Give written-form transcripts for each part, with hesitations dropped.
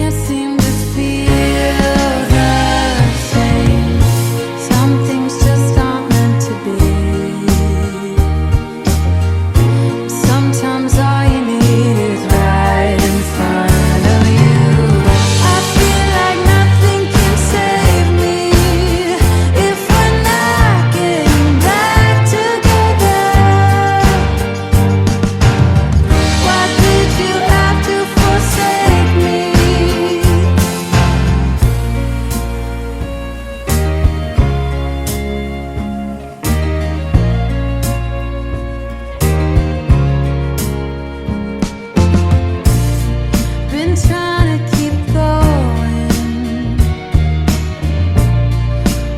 can't seem to feel the same. Some things just aren't meant to be. Sometimes all you need is right in front of you. I feel like nothing can save me if we're not getting back together. Why did you have to forsake me? Been trying to keep going,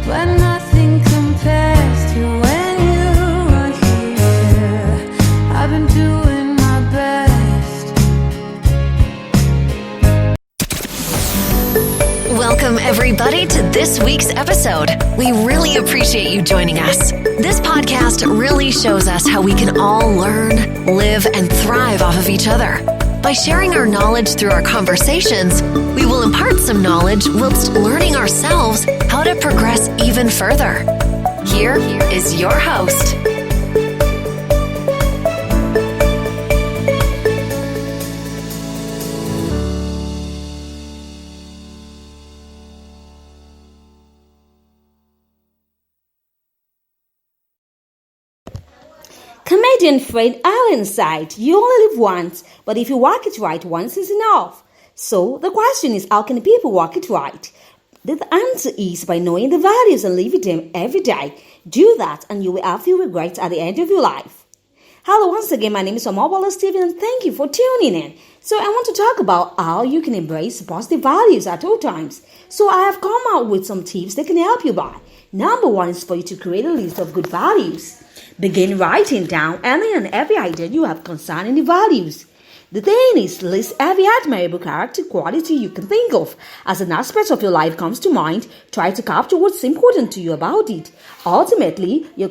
but nothing compares to when you are here. I've been doing my best. Welcome, everybody, to this week's episode. We really appreciate you joining us. This podcast really shows us how we can all learn, live, and thrive off of each other. By sharing our knowledge through our conversations, we will impart some knowledge whilst learning ourselves how to progress even further. Here is your host. Comedian Fred Allen said, "You only live once, but if you work it right, once is enough." So the question is, how can people work it right? The answer is by knowing the values and living them every day. Do that and you will have few regrets at the end of your life. Hello once again, my name is Omobola Stephen and thank you for tuning in. So I want to talk about how you can embrace positive values at all times. So I have come out with some tips that can help you by. Number one is for you to create a list of good values. Begin writing down any and every idea you have concerning the values. The thing is, list every admirable character quality you can think of. As an aspect of your life comes to mind, try to capture what's important to you about it. Ultimately, your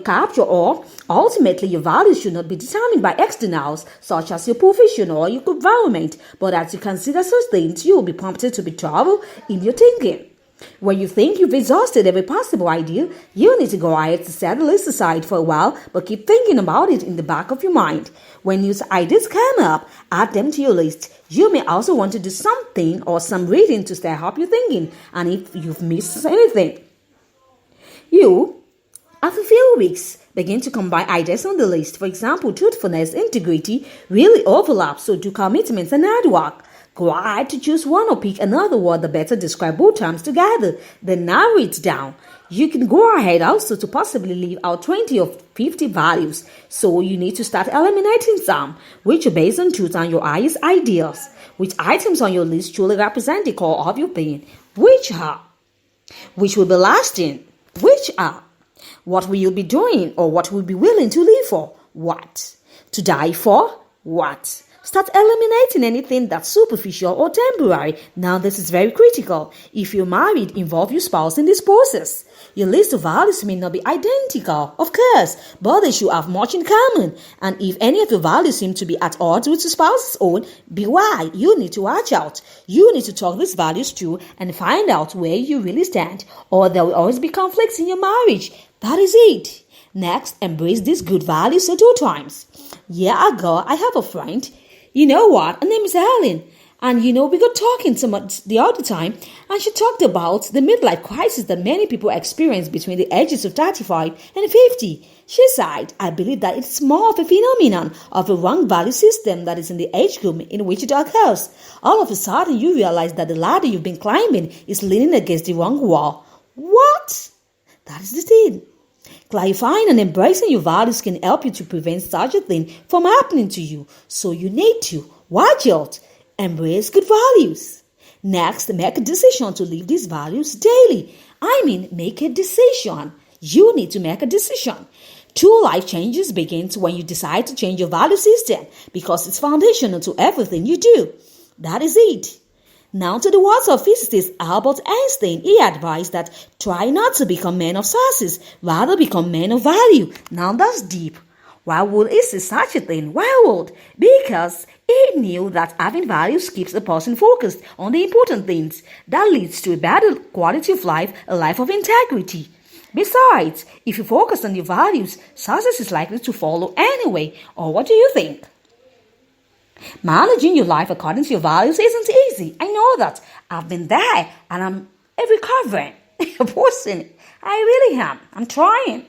values should not be determined by externals, such as your profession or your environment, but as you consider such things, you will be prompted to be thorough in your thinking. When you think you've exhausted every possible idea, you need to go ahead to set the list aside for a while, but keep thinking about it in the back of your mind. When new ideas come up, add them to your list. You may also want to do something or some reading to stir up your thinking, and if you've missed anything, after a few weeks, begin to combine ideas on the list. For example, truthfulness, integrity really overlap, so do commitments and hard work. Go ahead to choose one or pick another word that better describe both terms together, then narrow it down. You can go ahead also to possibly leave out 20 or 50 values, so you need to start eliminating some, which are based on truth and your highest ideals. Which items on your list truly represent the core of your being? Which will be lasting? Which are? What will you be doing or what will be willing to live for? What? To die for? What? Start eliminating anything that's superficial or temporary. Now this is very critical. If you're married, involve your spouse in this process. Your list of values may not be identical, of course, but they should have much in common. And if any of your values seem to be at odds with your spouse's own, beware, you need to watch out. You need to talk these values through and find out where you really stand, or there will always be conflicts in your marriage. That is it. Next, embrace these good values at all times. Yeah, girl, I have a friend. You know what? Her name is Helen. And we got talking so much the other time, and she talked about the midlife crisis that many people experience between the ages of 35 and 50. She said, "I believe that it's more of a phenomenon of a wrong value system that is in the age group in which it occurs. All of a sudden, you realize that the ladder you've been climbing is leaning against the wrong wall." What? That is the thing. Clarifying and embracing your values can help you to prevent such a thing from happening to you. So you need to watch out. Embrace good values. Next, make a decision to live these values daily. Make a decision. You need to make a decision. True life changes begins when you decide to change your value system because it's foundational to everything you do. That is it. Now to the words of physicist Albert Einstein, he advised that try not to become men of success, rather become men of value. Now that's deep. Why would he say such a thing? Why would? Because he knew that having values keeps a person focused on the important things. That leads to a better quality of life, a life of integrity. Besides, if you focus on your values, success is likely to follow anyway. Or what do you think? Managing your life according to your values isn't easy. I know that. I've been there and I'm a recovering person. I really am. I'm trying.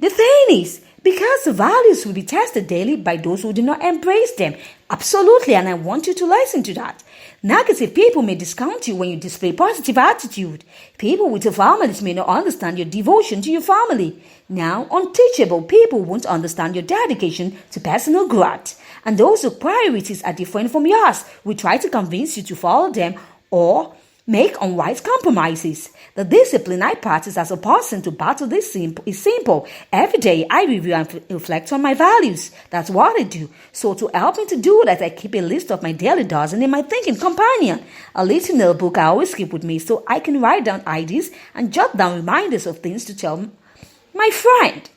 The thing is, because the values will be tested daily by those who do not embrace them. Absolutely, and I want you to listen to that. Negative people may discount you when you display positive attitude. People with your families may not understand your devotion to your family. Now, unteachable people won't understand your dedication to personal growth. And those whose priorities are different from yours will try to convince you to follow them or make unwise compromises. The discipline I practice as a person to battle this is simple. Every day I review and reflect on my values. That's what I do. So to help me to do that, I keep a list of my daily dozen in my thinking companion. A little notebook I always keep with me so I can write down ideas and jot down reminders of things to tell my friend.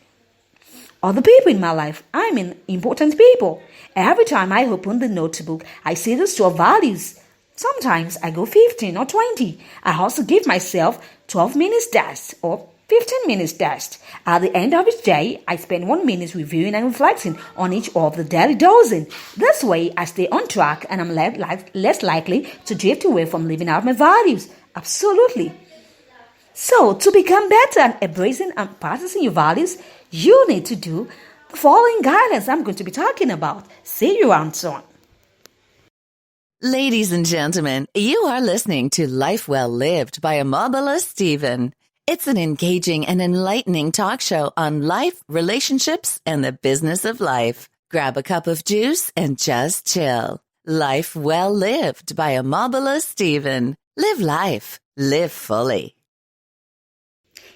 Other people in my life, I mean important people. Every time I open the notebook, I see the 12 values. Sometimes I go 15 or 20. I also give myself 12 minutes test or 15 minutes test. At the end of each day, I spend 1 minute reviewing and reflecting on each of the daily dozen. This way, I stay on track and I'm less likely to drift away from living out my values. Absolutely. So, to become better at embracing and practicing your values, you need to do the following guidance I'm going to be talking about. See you around soon. Ladies and gentlemen, you are listening to Life Well Lived by Omobola Stephen. It's an engaging and enlightening talk show on life, relationships, and the business of life. Grab a cup of juice and just chill. Life Well Lived by Omobola Stephen. Live life. Live fully.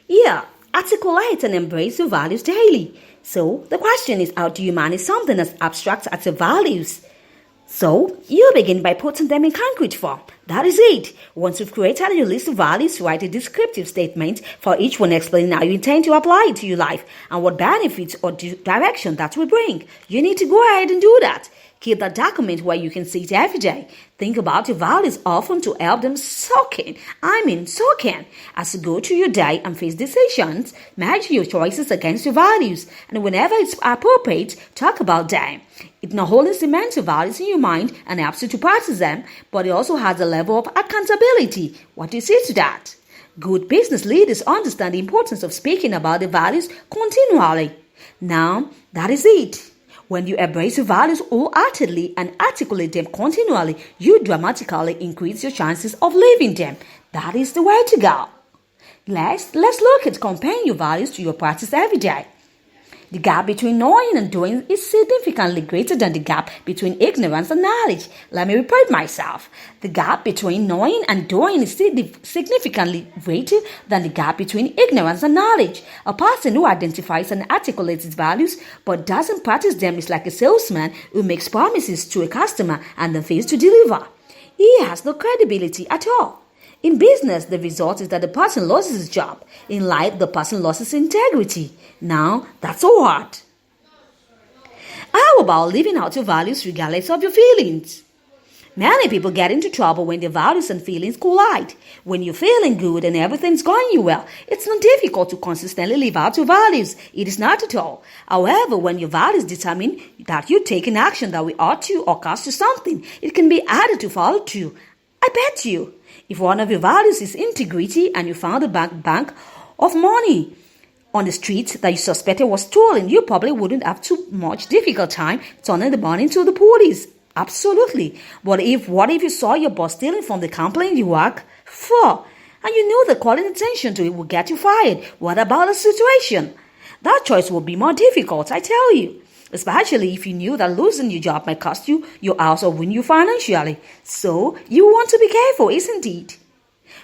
Yeah, articulate and embrace your values daily. So, the question is, how do you manage something as abstract as your values? So, you begin by putting them in concrete form. That is it. Once you've created your list of values, write a descriptive statement for each one explaining how you intend to apply it to your life and what benefits or direction that will bring. You need to go ahead and do that. Keep that document where you can see it every day. Think about your values often to help them soak in. As you go through your day and face decisions, measure your choices against your values. And whenever it's appropriate, talk about them. It not only cements your values in your mind and helps you to practice them, but it also has a level of accountability. What do you say to that? Good business leaders understand the importance of speaking about their values continually. Now, that is it. When you embrace your values wholeheartedly and articulate them continually, you dramatically increase your chances of living them. That is the way to go. Let's look at comparing your values to your practice every day. The gap between knowing and doing is significantly greater than the gap between ignorance and knowledge. Let me repeat myself. The gap between knowing and doing is significantly greater than the gap between ignorance and knowledge. A person who identifies and articulates his values but doesn't practice them is like a salesman who makes promises to a customer and then fails to deliver. He has no credibility at all. In business, the result is that the person loses his job. In life, the person loses integrity. Now, that's so hard. How about living out your values regardless of your feelings? Many people get into trouble when their values and feelings collide. When you're feeling good and everything's going well, it's not difficult to consistently live out your values. It is not at all. However, when your values determine that you take an action that will hurt you or cost you something, it can be harder to follow through. I bet you. If one of your values is integrity and you found a bank of money on the street that you suspected was stolen, you probably wouldn't have too much difficult time turning the money to the police. Absolutely. But what if you saw your boss stealing from the company you work for and you knew that calling attention to it would get you fired? What about the situation? That choice would be more difficult, I tell you. Especially if you knew that losing your job might cost you your house or win you financially. So, you want to be careful, isn't it?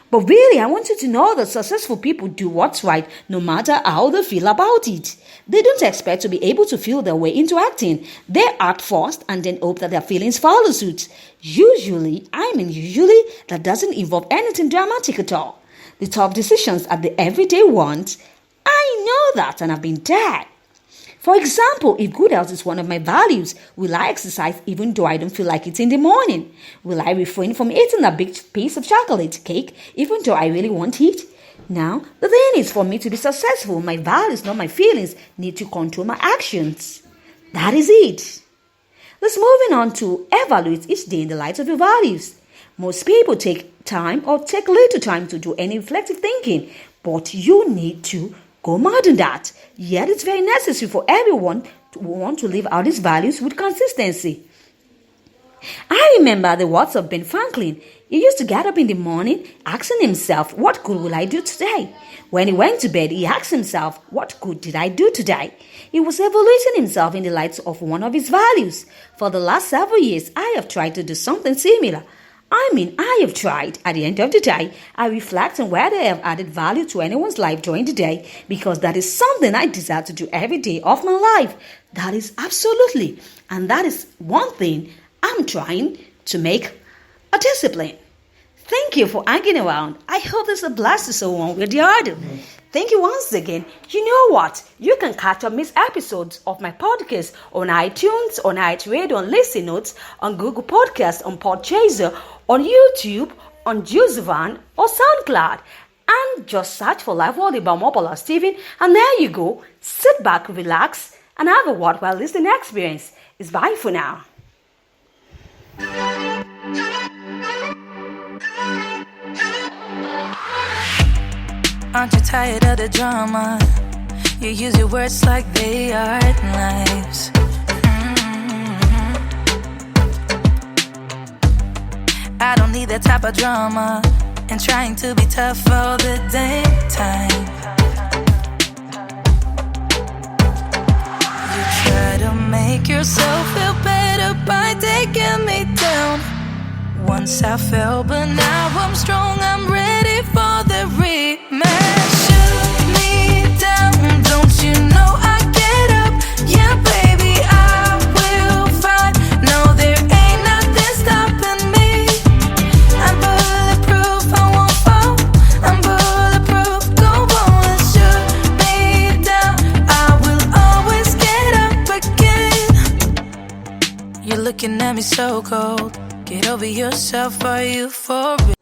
But really, I want you to know that successful people do what's right no matter how they feel about it. They don't expect to be able to feel their way into acting. They act first and then hope that their feelings follow suit. Usually, that doesn't involve anything dramatic at all. The tough decisions are the everyday ones. I know that and I've been there. For example, if good health is one of my values, will I exercise even though I don't feel like it in the morning? Will I refrain from eating a big piece of chocolate cake even though I really want it? Now, the thing is, for me to be successful, my values, not my feelings, need to control my actions. That is it. Let's moving on to evaluate each day in the light of your values. Most people take time or take little time to do any reflective thinking, but you need to go more than that. Yet it's very necessary for everyone to want to live out his values with consistency. I remember the words of Ben Franklin. He used to get up in the morning asking himself, what good will I do today? When he went to bed, he asked himself, what good did I do today? He was evaluating himself in the light of one of his values. For the last several years, I have tried to do something similar. I have tried. At the end of the day, I reflect on whether I have added value to anyone's life during the day, because that is something I desire to do every day of my life. That is absolutely. And that is one thing I'm trying to make a discipline. Thank you for hanging around. I hope this will bless you so one with the other. Thank you once again. You know what? You can catch up missed episodes of my podcast on iTunes, on iTunes, on Listen Notes, on Google Podcasts, on Podchaser, on YouTube, on Juicevan, or SoundCloud. And just search for Life World by Omobola Stephen, and there you go. Sit back, relax, and have a worthwhile listening experience. It's bye for now. Aren't you tired of the drama? You use your words like they are knives. I don't need that type of drama and trying to be tough all the damn time. You try to make yourself feel better by taking me down. Once I fell, but now I'm strong, I'm ready for the rematch. Shoot me down, don't you know I get up? Yeah, baby, I will fight. No, there ain't nothing stopping me. I'm bulletproof, I won't fall. I'm bulletproof, go on, shoot me down. I will always get up again. You're looking at me so cold. Get over yourself, are you for real?